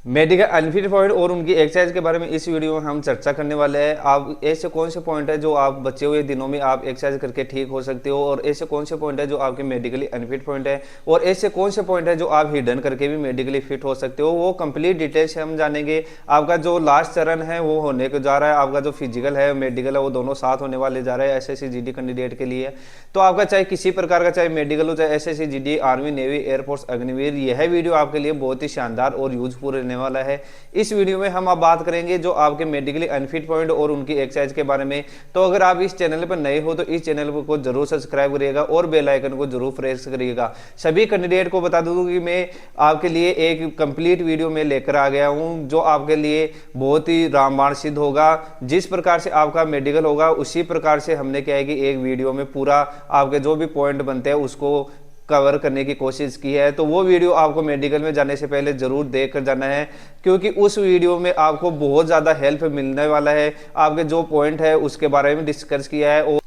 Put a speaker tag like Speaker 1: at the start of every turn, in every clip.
Speaker 1: Medical unfit point और उनकी exercise के बारे में इस वीडियो में हम चर्चा करने वाले हैं। आप ऐसे कौन से पॉइंट है जो आप बचे हुए दिनों में आप एक्सरसाइज करके ठीक हो सकते हो, और ऐसे कौन से पॉइंट है जो आपके मेडिकली अनफिट पॉइंट है, और ऐसे कौन से पॉइंट है जो आप हिडन करके भी मेडिकली फिट हो सकते हो, वो कंप्लीट डिटेल से हम जानेंगे। आपका जो लास्ट चरण है वो होने को जा रहा है, आपका जो फिजिकल है मेडिकल है वो दोनों साथ होने वाले जा रहे हैं एसएससी जीडी कैंडिडेट के लिए। तो आपका चाहे किसी प्रकार का, चाहे मेडिकल हो, चाहे SSC GD, army, navy, air force, Agniveer, यह वीडियो आपके लिए बहुत ही शानदार और यूजफुल रहने वाला है। इस वीडियो में हम अब बात करेंगे जो आपके मेडिकली अनफिट पॉइंट और उनकी एक्सरसाइज के बारे में। तो अगर आप इस चैनल पर नए हो तो इस चैनल को जरूर सब्सक्राइब करिएगा और बेल आइकन को जरूर प्रेस करिएगा। सभी कैंडिडेट को बता दूं कि मैं आपके लिए एक कंप्लीट वीडियो में लेकर आ गया हूं जो आपके लिए बहुत ही रामबाण सिद्ध होगा। जिस प्रकार से आपका मेडिकल होगा उसी प्रकार से हमने क्या है कि एक वीडियो में पूरा आपके जो भी पॉइंट बनते हैं उसको कवर करने की कोशिश की है। तो वो वीडियो आपको मेडिकल में जाने से पहले जरूर देख कर जाना है, क्योंकि उस वीडियो में आपको बहुत ज़्यादा हेल्प मिलने वाला है। आपके जो पॉइंट है उसके बारे में डिस्कस किया है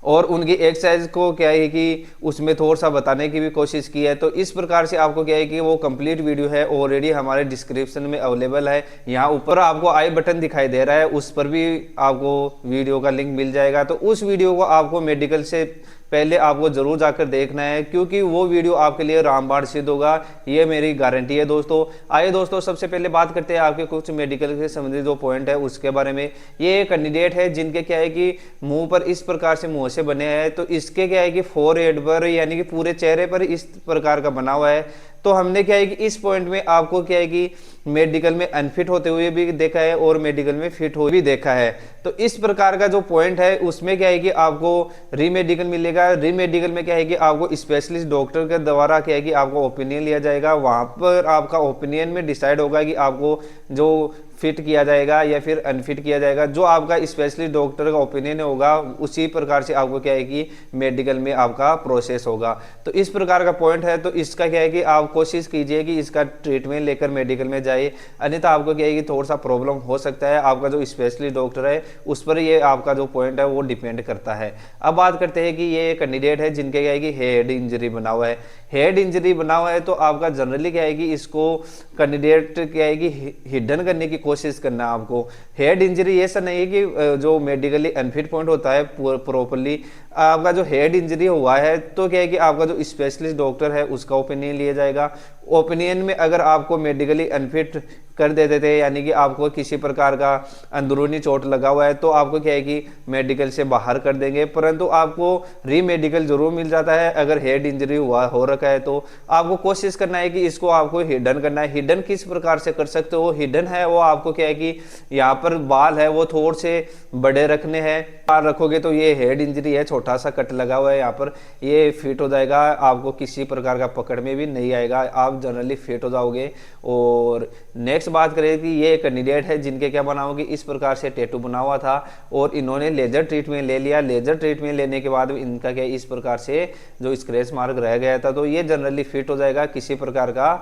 Speaker 1: और उनकी एक्सरसाइज को क्या है कि उसमें थोड़ा सा बताने की भी कोशिश की है। तो इस प्रकार से आपको क्या है कि वो कंप्लीट वीडियो है ऑलरेडी हमारे डिस्क्रिप्शन में अवेलेबल है। यहाँ ऊपर आपको आई बटन दिखाई दे रहा है, उस पर भी आपको वीडियो का लिंक मिल जाएगा। तो उस वीडियो को आपको मेडिकल से पहले आपको जरूर जाकर देखना है, क्योंकि वो वीडियो आपके लिए रामबाण सिद्ध होगा, ये मेरी गारंटी है दोस्तों। आइए दोस्तों, सबसे पहले बात करते हैं आपके कुछ मेडिकल से संबंधित जो पॉइंट है उसके बारे में। ये एक कैंडिडेट है जिनके क्या है कि मुंह पर इस प्रकार से मुंह से बने हैं, तो इसके क्या है कि फोरहेड पर यानी कि पूरे चेहरे पर इस प्रकार का बना हुआ है। तो हमने क्या है कि इस पॉइंट में आपको क्या है कि मेडिकल में अनफिट होते हुए भी देखा है और मेडिकल में फिट हो भी देखा है। तो इस प्रकार का जो पॉइंट है उसमें क्या है कि आपको रीमेडिकल मिलेगा। रीमेडिकल में क्या है कि आपको स्पेशलिस्ट डॉक्टर के द्वारा क्या है कि आपको ओपिनियन लिया जाएगा। वहां पर आपका ओपिनियन में डिसाइड होगा कि आपको जो फिट किया जाएगा या फिर अनफिट किया जाएगा। जो आपका स्पेशलिस्ट डॉक्टर का ओपिनियन होगा उसी प्रकार से आपको क्या है कि मेडिकल में आपका प्रोसेस होगा। तो इस प्रकार का पॉइंट है। तो इसका क्या है कि आप कोशिश कीजिए कि इसका ट्रीटमेंट लेकर मेडिकल में जाइए, अन्यथा आपको क्या है कि थोड़ा सा प्रॉब्लम हो सकता है। आपका जो स्पेशलिस्ट डॉक्टर है उस पर ये आपका जो पॉइंट है वो डिपेंड करता है। अब बात करते हैं कि ये कैंडिडेट है जिनके क्या है कि हेड इंजरी बना हुआ है। हेड इंजरी बना हुआ है तो आपका जनरली क्या है कि इसको कैंडिडेट क्या है कि हिडन करने की कोशिश करना। आपको हेड इंजरी ऐसा नहीं है कि जो मेडिकली अनफिट पॉइंट होता है प्रॉपर्ली आपका जो हेड इंजरी हुआ है तो क्या है कि आपका जो स्पेशलिस्ट डॉक्टर है उसका ओपिनियन लिया जाएगा। ओपिनियन में अगर आपको मेडिकली अनफिट कर देते थे यानी कि आपको किसी प्रकार का अंदरूनी चोट लगा हुआ है तो आपको क्या है कि मेडिकल से बाहर कर देंगे, परंतु आपको रीमेडिकल जरूर मिल जाता है। अगर हेड इंजरी हुआ हो रखा है तो आपको कोशिश करना है कि इसको आपको हिडन करना है। हिडन किस प्रकार से कर सकते हो? हिडन है वो आपको क्या है कि यहाँ पर बाल है वो थोड़े से बड़े रखने हैं। बाल रखोगे तो ये हेड इंजरी है, छोटा सा कट लगा हुआ है यहाँ पर, ये फिट हो जाएगा। आपको किसी प्रकार का पकड़ में भी नहीं आएगा, आप जनरली फिट हो जाओगे। और नेक्स्ट बात करें कि ये कैंडिडेट है जिनके क्या बना होगी इस प्रकार से टैटू बना हुआ था और इन्होंने लेजर ट्रीटमेंट ले लिया। लेजर ट्रीटमेंट लेने के बाद इनका क्या इस प्रकार से जो स्क्रैच मार्क रह गया था, तो ये जनरली फिट हो जाएगा, किसी प्रकार का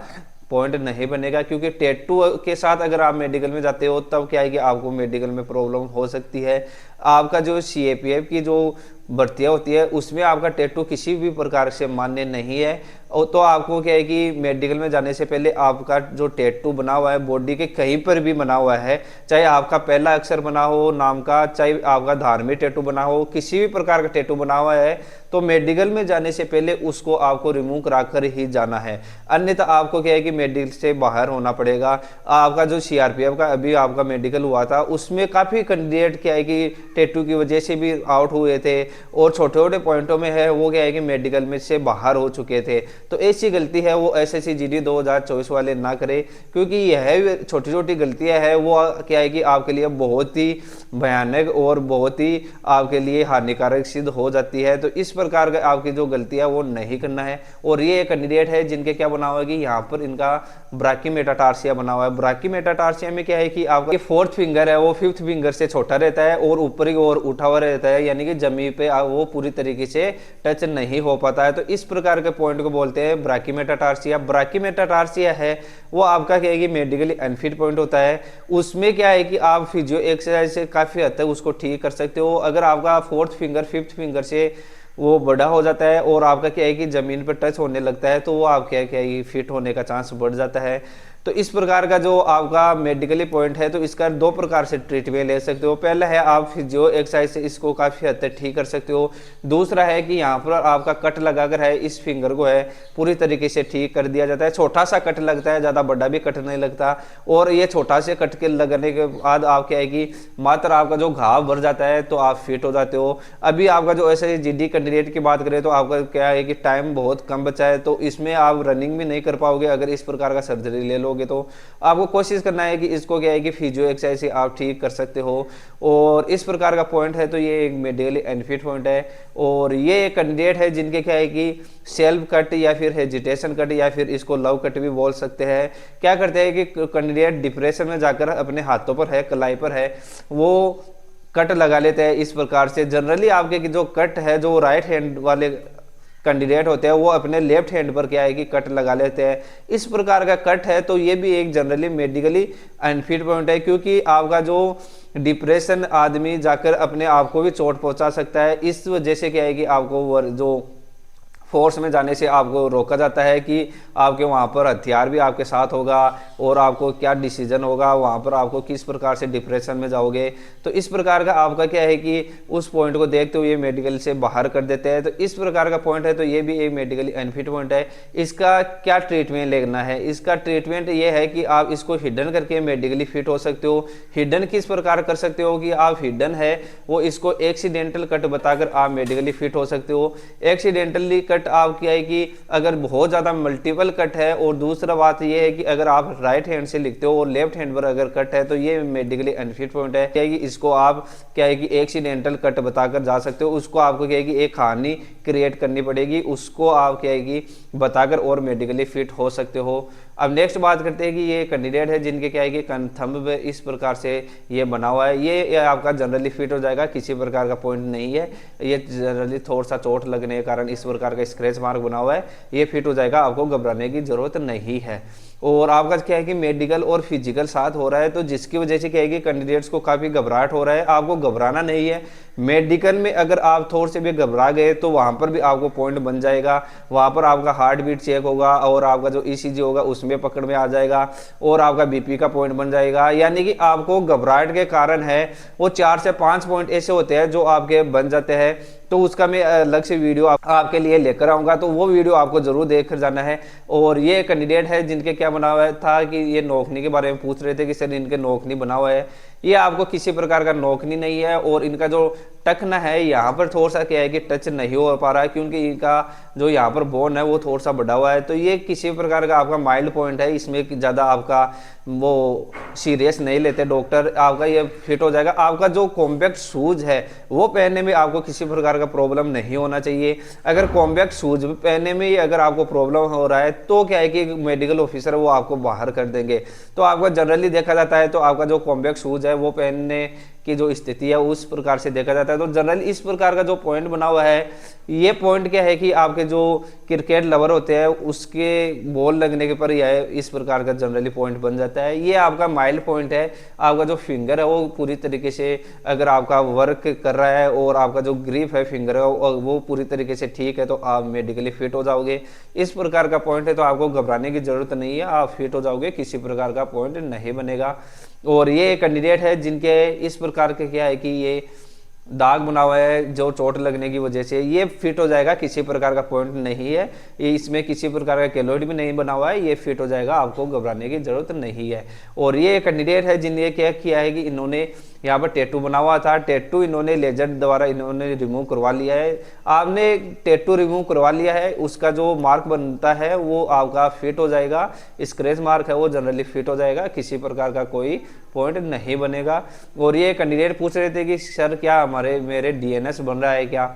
Speaker 1: पॉइंट नहीं बनेगा। क्योंकि टैटू के साथ अगर आप मेडिकल में जाते हो तब क्या है कि आपको मेडिकल में प्रॉब्लम हो सकती है। आपका जो सीएपीएफ की जो भर्तियाँ होती है उसमें आपका टैटू किसी भी प्रकार से मान्य नहीं है। तो आपको क्या है कि मेडिकल में जाने से पहले आपका जो टैटू बना हुआ है बॉडी के कहीं पर भी बना हुआ है, चाहे आपका पहला अक्षर बना हो नाम का, चाहे आपका धार्मिक टैटू बना हो, किसी भी प्रकार का टैटू बना हुआ है तो मेडिकल में जाने से पहले उसको आपको रिमूव कराकर ही जाना है, अन्यथा आपको क्या है कि मेडिकल से बाहर होना पड़ेगा। आपका जो सीआरपीएफ का अभी आपका मेडिकल हुआ था उसमें काफ़ी कैंडिडेट क्या है कि टैटू की वजह से भी आउट हुए थे और छोटे छोटे पॉइंटों में है वो क्या है कि मेडिकल में से बाहर हो चुके थे। तो ऐसी गलती है वो एसएससी जीडी 2024 वाले ना करें, क्योंकि यह छोटी छोटी गलतियां है वो क्या है कि आपके लिए बहुत ही भयानक और बहुत ही आपके लिए हानिकारक सिद्ध हो जाती है। तो इस प्रकार का आपकी जो गलतियां वो नहीं करना है। और ये कैंडिडेट है जिनके क्या बना हुआ है कि यहाँ पर इनका ब्राकीमेटाटार्सिया बना हुआ है। ब्राकीमेटाटार्सिया में क्या है कि आपका फोर्थ फिंगर है वो फिफ्थ फिंगर से छोटा रहता है और ऊपर की ओर उठा हुआ रहता है, यानी कि जमीन पे वो पूरी तरीके से टच नहीं हो पाता है। तो इस प्रकार के पॉइंट को बोलते हैं ब्राकीमेटाटार्सिया। ब्राकीमेटाटार्सिया है वो आपका क्या है कि मेडिकली अनफिट पॉइंट होता है। उसमें क्या है कि आप फिजियो एक्सरसाइज से काफी हद तक उसको ठीक कर सकते हो। अगर आपका फोर्थ फिंगर फिफ्थ फिंगर से वो बड़ा हो जाता है और आपका क्या है कि जमीन पर टच होने लगता है तो वो आप क्या है कि फिट होने का चांस बढ़ जाता है। तो इस प्रकार का जो आपका मेडिकली पॉइंट है, तो इसका दो प्रकार से ट्रीटमेंट ले सकते हो। पहला है आप फिजियो एक्सरसाइज से इसको काफ़ी हद तक ठीक कर सकते हो। दूसरा है कि यहाँ पर आपका कट लगाकर है इस फिंगर को है पूरी तरीके से ठीक कर दिया जाता है। छोटा सा कट लगता है, ज़्यादा बड़ा भी कट नहीं लगता। और ये छोटा से कट के लगने के बाद आप क्या है कि मात्र आपका जो घाव भर जाता है तो आप फिट हो जाते हो। अभी आपका जो ऐसे जीडी कैंडिडेट की बात करें तो आपका क्या है कि टाइम बहुत कम बचा है, तो इसमें आप रनिंग भी नहीं कर पाओगे अगर इस प्रकार का सर्जरी ले लोगे। तो आपको कोशिश करना है कि इसको क्या है कि फिजियो एक्सरसाइज से आप ठीक कर सकते हो। और इस प्रकार का पॉइंट है, तो ये एक मेडिकली अनफिट पॉइंट है। और ये एक कैंडिडेट है जिनके क्या है कि सेल्फ कट या फिर हेजिटेशन कट या फिर इसको लव कट भी बोल सकते हैं। क्या करते हैं कि कैंडिडेट डिप्रेशन में जाकर अपने हाथों पर है, कलाई पर है, वो कट लगा लेते हैं इस प्रकार से। जनरली आपके जो कट है, जो राइट हैंड वाले कैंडिडेट होते हैं वो अपने लेफ्ट हैंड पर क्या है कि कट लगा लेते हैं। इस प्रकार का कट है, तो ये भी एक जनरली मेडिकली अनफिट पॉइंट है, क्योंकि आपका जो डिप्रेशन आदमी जाकर अपने आप को भी चोट पहुंचा सकता है। इस वजह से क्या है कि आपको जो फोर्स में जाने से आपको रोका जाता है कि आपके वहाँ पर हथियार भी आपके साथ होगा और आपको क्या डिसीजन होगा, वहाँ पर आपको किस प्रकार से डिप्रेशन में जाओगे। तो इस प्रकार का आपका क्या है कि उस पॉइंट को देखते हुए मेडिकल से बाहर कर देते हैं। तो इस प्रकार का पॉइंट है, तो ये भी एक मेडिकली अनफिट पॉइंट है। इसका क्या ट्रीटमेंट लेना है? इसका ट्रीटमेंट ये है कि आप इसको हिडन करके मेडिकली फिट हो सकते हो। हिडन किस प्रकार कर सकते हो कि आप हिडन है वो इसको एक्सीडेंटल कट बताकर आप मेडिकली फिट हो सकते हो। एक्सीडेंटली कट आप क्या है कि अगर बहुत ज्यादा मल्टीपल कट है, और दूसरा बात यह है कि अगर आप राइट हैंड से लिखते हो और लेफ्ट हैंड पर अगर कट है तो ये मेडिकली अनफिट पॉइंट है। क्या है कि इसको आप क्या है कि एक्सीडेंटल कट बताकर जा सकते हो। उसको आपको क्या है कि एक कहानी क्रिएट करनी पड़ेगी, उसको आप क्या है कि बताकर और मेडिकली फिट हो सकते हो। अब नेक्स्ट बात करते हैं कि ये कैंडिडेट है जिनके क्या है कि थंब पे इस प्रकार से ये बना हुआ है, ये आपका जनरली फिट हो जाएगा, किसी प्रकार का पॉइंट नहीं है। ये जनरली थोड़ा सा चोट लगने के कारण इस प्रकार का स्क्रैच मार्क बना हुआ है, ये फिट हो जाएगा, आपको घबराने की जरूरत नहीं है। और आपका क्या है कि मेडिकल और फिजिकल साथ हो रहा है, तो जिसकी वजह से क्या है कि कैंडिडेट्स को काफ़ी घबराहट हो रहा है। आपको घबराना नहीं है। मेडिकल में अगर आप थोड़े से भी घबरा गए तो वहाँ पर भी आपको पॉइंट बन जाएगा। वहाँ पर आपका हार्ट बीट चेक होगा और आपका जो ईसीजी होगा उसमें पकड़ में आ जाएगा और आपका बीपी का पॉइंट बन जाएगा। यानी कि आपको घबराहट के कारण है वो 4 से 5 पॉइंट ऐसे होते हैं जो आपके बन जाते हैं। तो उसका मैं अलग से वीडियो आपके लिए लेकर आऊँगा, तो वो वीडियो आपको जरूर देख कर जाना है। और ये कैंडिडेट है जिनके क्या बना हुआ था कि ये नोकनी के बारे में पूछ रहे थे कि सर इनके नोकनी बना हुआ है। ये आपको किसी प्रकार का नोकनी नहीं है, और इनका जो टखना है यहाँ पर थोड़ा सा क्या है कि टच नहीं हो पा रहा है, क्योंकि इनका जो यहाँ पर बोन है वो थोड़ा सा बढ़ा हुआ है। तो ये किसी प्रकार का आपका माइल्ड पॉइंट है, इसमें ज़्यादा आपका वो सीरियस नहीं लेते डॉक्टर, आपका ये फिट हो जाएगा। आपका जो कॉम्पैक्ट शूज है वो पहनने में आपको किसी प्रकार का प्रॉब्लम नहीं होना चाहिए। अगर कॉम्पैक्ट शूज पहनने में ही अगर आपको प्रॉब्लम हो रहा है तो क्या है कि मेडिकल ऑफिसर वो आपको बाहर कर देंगे। तो आपका जनरली देखा जाता है तो आपका जो कॉम्पैक्ट शूज है वो पहनने की जो स्थिति है उस प्रकार से देखा जाता है। तो जनरली इस प्रकार का जो पॉइंट बना हुआ है, ये पॉइंट क्या है कि आपके जो क्रिकेट लवर होते हैं उसके बॉल लगने के पर यह इस प्रकार का जनरली पॉइंट बन जाता है। ये आपका माइल्ड पॉइंट है। आपका जो फिंगर है वो पूरी तरीके से अगर आपका वर्क कर रहा है और आपका जो ग्रिप है फिंगर है वो पूरी तरीके से ठीक है, तो आप मेडिकली फिट हो जाओगे। इस प्रकार का पॉइंट है, तो आपको घबराने की जरूरत नहीं है, आप फिट हो जाओगे, किसी प्रकार का पॉइंट नहीं बनेगा। और ये कैंडिडेट है जिनके इस प्रकार के क्या है कि ये दाग बना हुआ है जो चोट लगने की वजह से, ये फिट हो जाएगा, किसी प्रकार का पॉइंट नहीं है, ये इसमें किसी प्रकार का केलोइड भी नहीं बना हुआ है, ये फिट हो जाएगा, आपको घबराने की जरूरत नहीं है। और ये कैंडिडेट है जिन्हें क्या किया है कि इन्होंने यहाँ पर टैटू बना हुआ था, टैटू इन्होंने लेजर द्वारा इन्होंने रिमूव करवा लिया है। आपने टैटू रिमूव करवा लिया है, उसका जो मार्क बनता है वो आपका फिट हो जाएगा, स्क्रैच मार्क है वो जनरली फिट हो जाएगा, किसी प्रकार का कोई पॉइंट नहीं बनेगा। और ये कैंडिडेट पूछ रहे थे कि सर क्या मेरे डीएनएस बन रहा है क्या?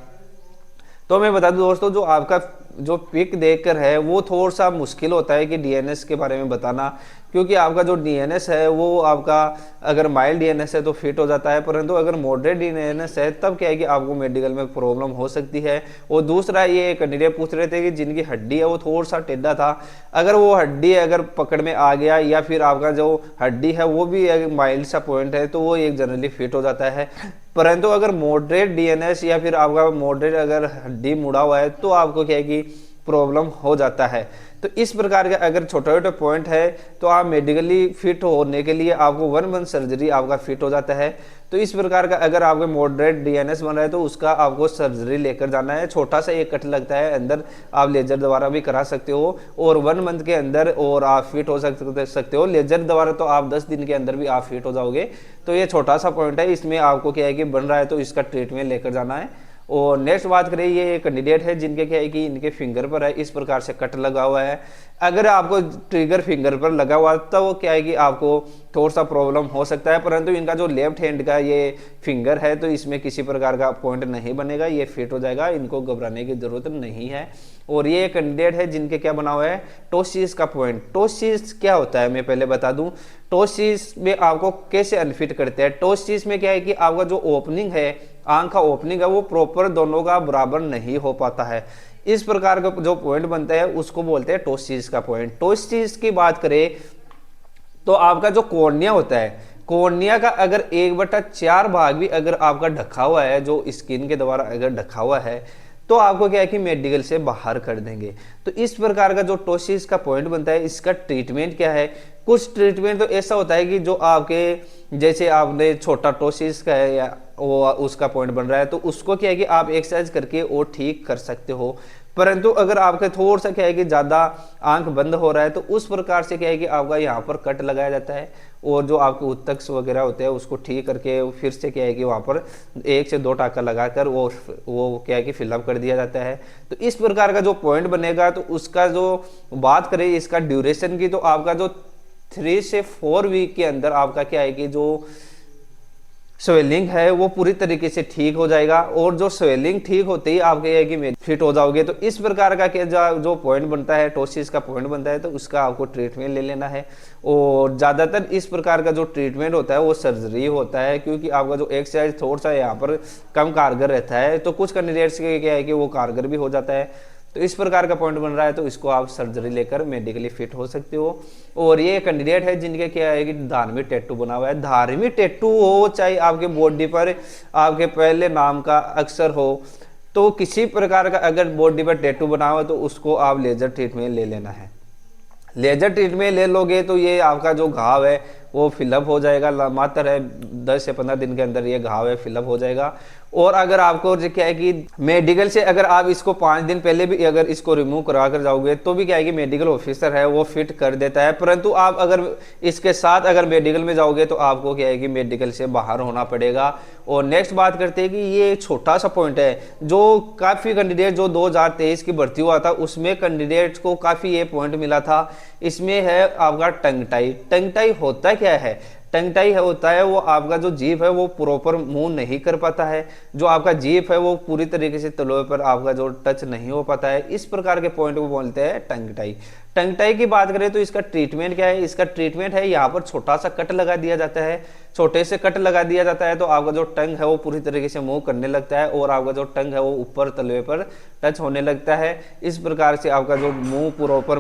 Speaker 1: तो मैं बता दूं दोस्तों, जो आपका जो पिक देखकर है वो थोड़ा सा मुश्किल होता है कि डीएनएस के बारे में बताना, क्योंकि आपका जो डीएनएस है वो आपका अगर माइल्ड डीएनएस है तो फिट हो जाता है, परंतु अगर मॉडरेट डीएनएस है तब क्या है कि आपको मेडिकल में प्रॉब्लम हो सकती है। और दूसरा ये कैंडिडेट पूछ रहे थे कि जिनकी हड्डी है वो थोड़ा सा टेढ़ा था, अगर वो हड्डी अगर पकड़ में आ गया या फिर आपका जो हड्डी है वो भी एक माइल्ड सा पॉइंट है तो वो एक जनरली फिट हो जाता है। परंतु अगर मॉडरेट डीएनएस या फिर आपका मॉडरेट अगर हड्डी मुड़ा हुआ है तो आपको क्या है कि प्रॉब्लम हो जाता है। तो तो इस प्रकार के अगर छोटे छोटे पॉइंट है तो आप मेडिकली फिट होने के लिए आपको 1 मंथ सर्जरी आपका फिट हो जाता है। तो इस प्रकार का अगर आपके मॉडरेट डीएनएस बन रहा है तो उसका आपको सर्जरी लेकर जाना है। छोटा सा एक कट लगता है अंदर, आप लेजर द्वारा भी करा सकते हो और 1 मंथ के अंदर और आप फिट हो सकते हो। लेजर द्वारा तो आप 10 दिन के अंदर भी आप फिट हो जाओगे। तो ये छोटा सा पॉइंट है, इसमें आपको क्या है कि बन रहा है तो इसका ट्रीटमेंट लेकर जाना है। और नेक्स्ट बात करें, ये कैंडिडेट है जिनके क्या है कि इनके फिंगर पर है इस प्रकार से कट लगा हुआ है। अगर आपको ट्रिगर फिंगर पर लगा हुआ तो वो क्या है कि आपको थोड़ा सा प्रॉब्लम हो सकता है, परंतु इनका जो लेफ्ट हैंड का ये फिंगर है तो इसमें किसी प्रकार का पॉइंट नहीं बनेगा, ये फिट हो जाएगा, इनको घबराने की जरूरत नहीं है। और ये कैंडिडेट है जिनके क्या बना हुआ है टोसिस का पॉइंट। टोसिस क्या होता है मैं पहले बता दूं। टोसिस में आपको कैसे अनफिट करते हैं। टोसिस में क्या है कि आपका जो ओपनिंग है, आंख का ओपनिंग है, वो प्रॉपर दोनों का बराबर नहीं हो पाता है। इस प्रकार का जो पॉइंट बनता है उसको बोलते हैं टोसिस का पॉइंट। टोसिस की बात करें तो आपका जो कॉर्निया होता है, कॉर्निया का अगर 1/4 भाग भी अगर आपका ढका हुआ है, जो स्किन के द्वारा अगर ढका हुआ है, तो आपको क्या है कि मेडिकल से बाहर कर देंगे। तो इस प्रकार का जो टोसिस का पॉइंट बनता है, इसका ट्रीटमेंट क्या है। कुछ ट्रीटमेंट तो ऐसा होता है कि जो आपके जैसे आपने छोटा टोसिस का है या वो उसका पॉइंट बन रहा है तो उसको क्या है कि आप एक्सरसाइज करके वो ठीक कर सकते हो। परंतु अगर आपका थोड़ा सा क्या है कि ज़्यादा आंख बंद हो रहा है तो उस प्रकार से क्या है कि आपका यहाँ पर कट लगाया जाता है और जो आपके उत्तक वगैरह होते हैं उसको ठीक करके फिर से क्या है कि वहाँ पर 1 से 2 टाँका लगाकर वो क्या है कि फिलअप कर दिया जाता है। तो इस प्रकार का जो पॉइंट बनेगा तो उसका जो बात करें इसका ड्यूरेशन की, तो आपका जो 3 से 4 वीक के अंदर आपका क्या है कि जो स्वेलिंग है वो पूरी तरीके से ठीक हो जाएगा। और जो स्वेलिंग ठीक होते ही आपके है कि फिट हो जाओगे। तो इस प्रकार का जो पॉइंट बनता है, टोसिस का पॉइंट बनता है, तो उसका आपको ट्रीटमेंट ले लेना है। और ज़्यादातर इस प्रकार का जो ट्रीटमेंट होता है वो सर्जरी होता है, क्योंकि आपका जो एक्सरसाइज थोड़ा सा यहाँ पर कम कारगर रहता है। तो कुछ कैंडिडेट्स के क्या है कि वो कारगर भी हो जाता है। तो इस प्रकार का पॉइंट बन रहा है तो इसको आप सर्जरी लेकर मेडिकली फिट हो सकते हो। और ये कैंडिडेट है जिनके क्या है कि धार्मिक टैटू बना हुआ है। धार्मिक टैटू हो चाहे आपके बॉडी पर आपके पहले नाम का अक्षर हो, तो किसी प्रकार का अगर बॉडी पर टैटू बना हुआ तो उसको आप लेजर ट्रीटमेंट ले लेना है। लेजर ट्रीटमेंट ले लोगे तो ये आपका जो घाव है वो फिलअप हो जाएगा। मात्र है 10 से 15 दिन के अंदर ये घाव है फिलअप हो जाएगा। और अगर आपको क्या है कि मेडिकल से अगर आप इसको 5 दिन पहले भी अगर इसको रिमूव करा कर जाओगे तो भी क्या है कि मेडिकल ऑफिसर है वो फिट कर देता है। परंतु आप अगर इसके साथ अगर मेडिकल में जाओगे तो आपको क्या है कि मेडिकल से बाहर होना पड़ेगा। और नेक्स्ट बात करते हैं कि ये छोटा सा पॉइंट है जो काफ़ी कैंडिडेट जो 2023 की भर्ती हुआ था उसमें कैंडिडेट को काफ़ी ये पॉइंट मिला था। इसमें है आपका टंग टाई। टंग टाई होता क्या है। टंग टाई होता है वो आपका जो जीभ है वो प्रॉपर मूव नहीं कर पाता है, जो आपका जीभ है वो पूरी तरीके से तलवे पर आपका जो टच नहीं हो पाता है। इस प्रकार के पॉइंट को बोलते हैं टंग टाई। टंग टाई की बात करें तो इसका ट्रीटमेंट क्या है। इसका ट्रीटमेंट है यहाँ पर छोटा सा कट लगा दिया जाता है। छोटे से कट लगा दिया जाता है तो आपका जो टंग है वो पूरी तरीके से मूव करने लगता है और आपका जो टंग है वो ऊपर तलवे पर टच होने लगता है। इस प्रकार से आपका जो मुंह प्रॉपर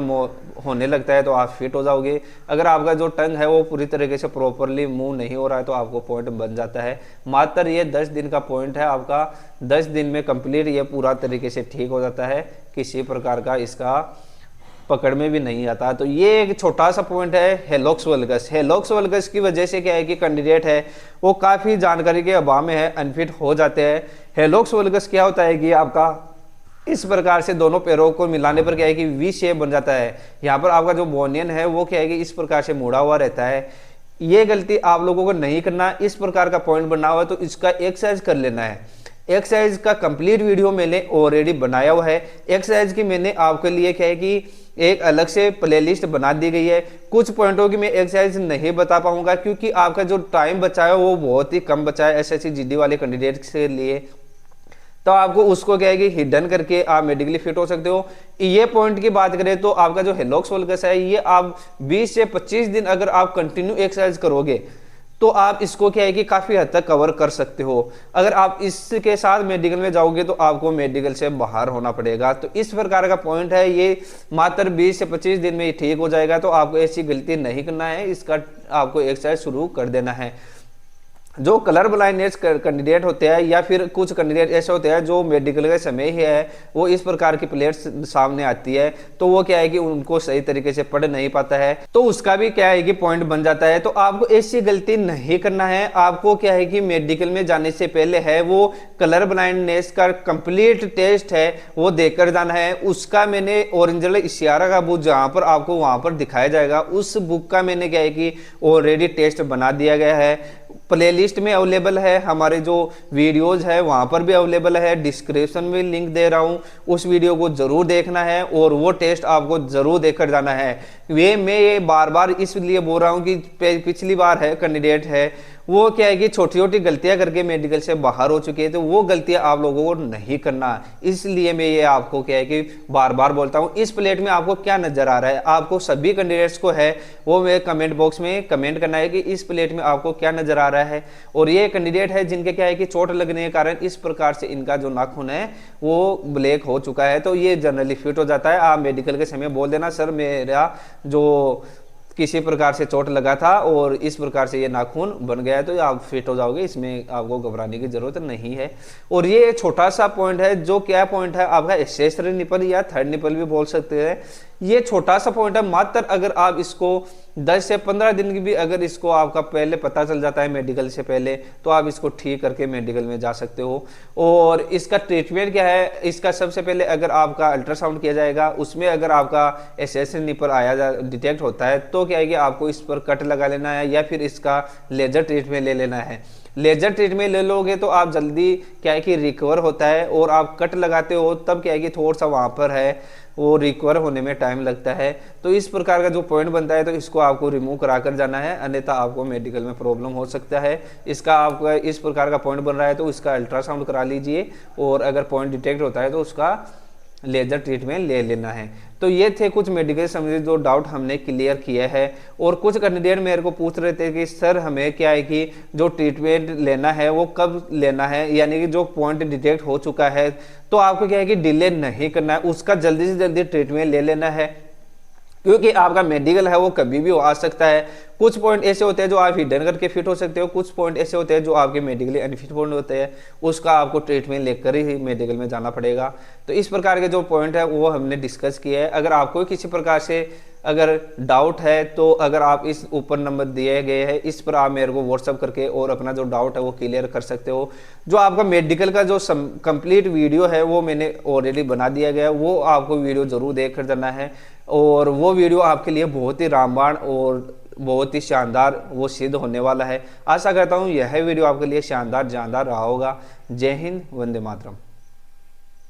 Speaker 1: होने लगता है तो आप फिट हो जाओगे। अगर आपका जो टंग है वो पूरी तरीके से प्रॉपरली मूव नहीं हो रहा है तो आपको पॉइंट बन जाता है। मात्र ये 10 दिन का पॉइंट है, आपका 10 दिन में कंप्लीट ये पूरा तरीके से ठीक हो जाता है, किसी प्रकार का इसका पकड़ में भी नहीं आता। तो ये एक छोटा सा पॉइंट है हेलोक्स वल्गस। हेलोक्स वल्गस की वजह से क्या है कि कैंडिडेट है वो काफ़ी जानकारी के अभाव में है अनफिट हो जाते हैं। हेलोक्स वल्गस क्या होता है कि आपका इस प्रकार से दोनों पैरों को मिलाने पर क्या है कि वी शेप बन जाता है। यहाँ पर आपका जो बोनियन है वो क्या है कि इस प्रकार से मुड़ा हुआ रहता है। ये गलती आप लोगों को नहीं करना। इस प्रकार का पॉइंट बना हुआ है तो इसका एक्सरसाइज कर लेना है। एक्सरसाइज का कंप्लीट वीडियो मैंने ऑलरेडी बनाया हुआ है। एक्सरसाइज की मैंने आपके लिए क्या है कि एक अलग से प्लेलिस्ट बना दी गई है। कुछ पॉइंटों की मैं एक्सरसाइज नहीं बता पाऊंगा क्योंकि आपका जो टाइम बचा है वो बहुत ही कम बचा है एसएससी जीडी वाले कैंडिडेट के लिए। तो आपको उसको क्या है कि हिडन करके आप मेडिकली फिट हो सकते हो। ये पॉइंट की बात करें तो आपका जो हेलोक्स वल्गस है ये आप 20 से 25 दिन अगर आप कंटिन्यू एक्सरसाइज करोगे तो आप इसको क्या है कि काफ़ी हद तक कवर कर सकते हो। अगर आप इसके साथ मेडिकल में जाओगे तो आपको मेडिकल से बाहर होना पड़ेगा। तो इस प्रकार का पॉइंट है, ये मात्र 20 से 25 दिन में ठीक हो जाएगा। तो आपको ऐसी गलती नहीं करना है, इसका आपको एक्सरसाइज शुरू कर देना है। जो कलर ब्लाइंडनेस कैंडिडेट होते हैं या फिर कुछ कैंडिडेट ऐसे होते हैं जो मेडिकल के समय ही है वो इस प्रकार की प्लेट्स सामने आती है, तो वो क्या है कि उनको सही तरीके से पढ़ नहीं पाता है, तो उसका भी क्या है कि पॉइंट बन जाता है। तो आपको ऐसी गलती नहीं करना है। आपको क्या है कि मेडिकल में जाने से पहले है वो कलर ब्लाइंडनेस का कंप्लीट टेस्ट है वो देकर जाना है। उसका मैंने ओरिजिनल इशारा का बुक जहां पर आपको वहां पर दिखाया जाएगा, उस बुक का मैंने क्या है कि ऑलरेडी टेस्ट बना दिया गया है, प्लेलिस्ट में अवेलेबल है, हमारे जो वीडियोज है वहां पर भी अवेलेबल है, डिस्क्रिप्शन में लिंक दे रहा हूं, उस वीडियो को जरूर देखना है और वो टेस्ट आपको जरूर देकर जाना है। मैं ये बार बार इसलिए बोल रहा हूं कि पिछली बार है कैंडिडेट है वो क्या है कि छोटी छोटी गलतियां करके मेडिकल से बाहर हो चुके हैं, तो वो गलतियां आप लोगों को नहीं करना, इसलिए मैं ये आपको क्या है कि बार बार बोलता हूं। इस प्लेट में आपको क्या नजर आ रहा है, आपको सभी कैंडिडेट्स को है वो मेरे कमेंट बॉक्स में कमेंट करना है कि इस प्लेट में आपको क्या नजर आ रहा है। और ये कैंडिडेट है जिनके क्या है कि चोट लगने के कारण इस प्रकार से इनका जो नाखून है वो ब्लैक हो चुका है, तो ये जनरली फिट हो जाता है। आप मेडिकल के समय बोल देना सर मेरा जो किसी प्रकार से चोट लगा था और इस प्रकार से ये नाखून बन गया है, तो आप फिट हो जाओगे, इसमें आपको घबराने की जरूरत नहीं है। और ये छोटा सा पॉइंट है, जो क्या पॉइंट है आपका एक्सेसरी निपल या थर्ड निपल भी बोल सकते हैं। ये छोटा सा पॉइंट है, मात्र अगर आप इसको 10 से 15 दिन की भी अगर इसको आपका पहले पता चल जाता है मेडिकल से पहले, तो आप इसको ठीक करके मेडिकल में जा सकते हो। और इसका ट्रीटमेंट क्या है, इसका सबसे पहले अगर आपका अल्ट्रासाउंड किया जाएगा, उसमें अगर आपका एक्सेसरी निपल आया डिटेक्ट होता है, तो क्या है कि आपको इस पर कट लगा लेना है या फिर इसका लेजर ट्रीटमेंट ले लेना है। लेजर ट्रीटमेंट ले लोगे तो आप जल्दी क्या है कि रिकवर होता है, और आप कट लगाते हो तब क्या है कि थोड़ा सा वहां पर है वो रिकवर होने में टाइम लगता है। तो इस प्रकार का जो पॉइंट बनता है तो इसको आपको रिमूव करा कर जाना है, अन्यथा आपको मेडिकल में प्रॉब्लम हो सकता है। इसका आपका इस प्रकार का पॉइंट बन रहा है तो इसका अल्ट्रासाउंड करा लीजिए, और अगर पॉइंट डिटेक्ट होता है तो उसका लेजर ट्रीटमेंट ले लेना है। तो ये थे कुछ मेडिकल संबंधित जो डाउट हमने क्लियर किया है। और कुछ कैंडिडेट मेरे को पूछ रहे थे कि सर हमें क्या है कि जो ट्रीटमेंट लेना है वो कब लेना है, यानी कि जो पॉइंट डिटेक्ट हो चुका है तो आपको क्या है कि डिले नहीं करना है, उसका जल्दी से जल्दी ट्रीटमेंट ले लेना है, क्योंकि आपका मेडिकल है वो कभी भी आ सकता है। कुछ पॉइंट ऐसे होते हैं जो आप हिडन करके फिट हो सकते हो, कुछ पॉइंट ऐसे होते हैं जो आपके मेडिकली अनफिट पॉइंट होते हैं, उसका आपको ट्रीटमेंट लेकर ही मेडिकल में जाना पड़ेगा। तो इस प्रकार के जो पॉइंट है वो हमने डिस्कस किया है। अगर आपको किसी प्रकार से अगर डाउट है तो अगर आप इस ऊपर नंबर दिए गए हैं इस पर आप मेरे को व्हाट्सअप करके और अपना जो डाउट है वो क्लियर कर सकते हो। जो आपका मेडिकल का जो कंप्लीट वीडियो है वो मैंने ऑलरेडी बना दिया गया है, वो आपको वीडियो जरूर देख कर जाना है, और वो वीडियो आपके लिए बहुत ही रामबाण और बहुत ही शानदार वो सिद्ध होने वाला है। आशा करता हूँ यह वीडियो आपके लिए शानदार जानदार रहा होगा। जय हिंद, वंदे मातरम।